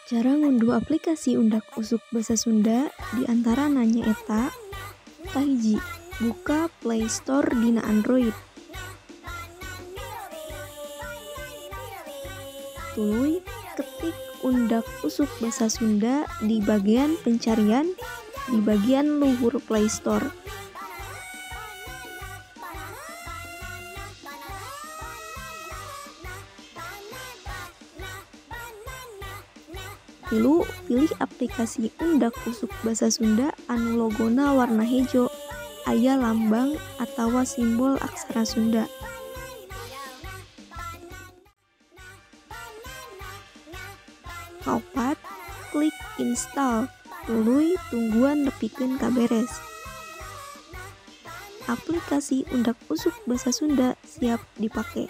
Cara ngunduh aplikasi undak usuk basa Sunda diantara nanya eta kahiji, buka Play Store dina Android. Tuluy, ketik undak usuk basa Sunda di bagian pencarian di bagian luhur Play Store. Tilu, pilih aplikasi undak usuk basa Sunda anu logona warna hejo, aya lambang atawa simbol aksara Sunda. Kaopat, klik install, tuluy tungguan nepikeun kaberes. Aplikasi undak usuk basa Sunda siap dipake.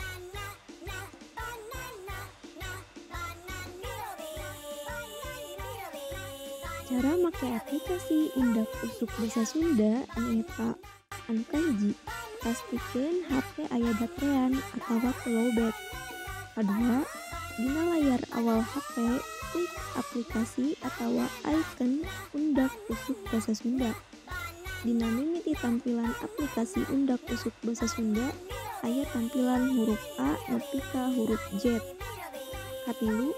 Cara make aplikasi undak usuk basa Sunda nyaeta anu kahiji, pastikeun HP aya baterean atawa teu lowbat. Kadua, dina layar awal HP klik aplikasi atawa icon undak usuk basa Sunda. Dina mimiti tampilan aplikasi undak usuk basa Sunda aya tampilan huruf A nepi ka huruf Z. Katilu,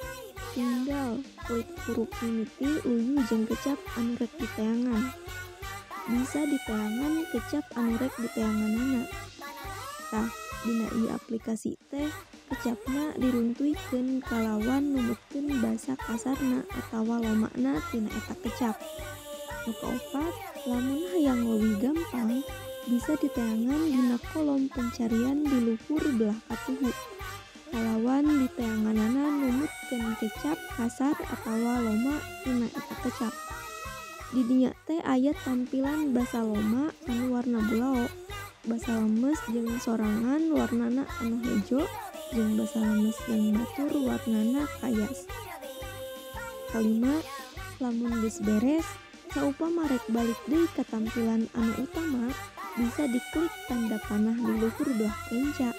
tinggal klik huruf mimiti luyu jeung kecap anu rek diteangan. Bisa diteangan kecap anu rek diteanganana. Tah, dina ieu aplikasi teh kecapna diruntuykeun kalawan numutkeun basa kasarna atawa lomakna tina eta kecap. Nu kaopat, lamun hayang leuwih gampang, bisa diteangan dina kolom pencarian di luhur belah katuhu. Kalawan diteanganana numutkeun kecap kasar atawa loma tina eta kecap. Di dinya teh aya tampilan basa loma anu warna bulao, basa lemes jeung sorangan warnana anu hejo, jeung basa lemes jeung batur warnana kayas. Kalima, lamun geus beres, saupama rek balik deui ka tampilan anu utama, bisa diklik tanda panah di luhur belah kenca.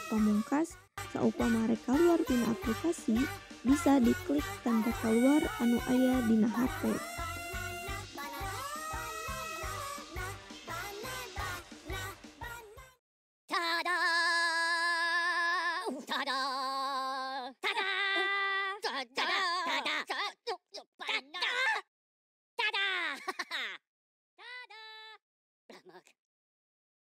Pamungkas, saupama rek kaluar tina aplikasi, bisa diklik tanda keluar anu aya dina HP.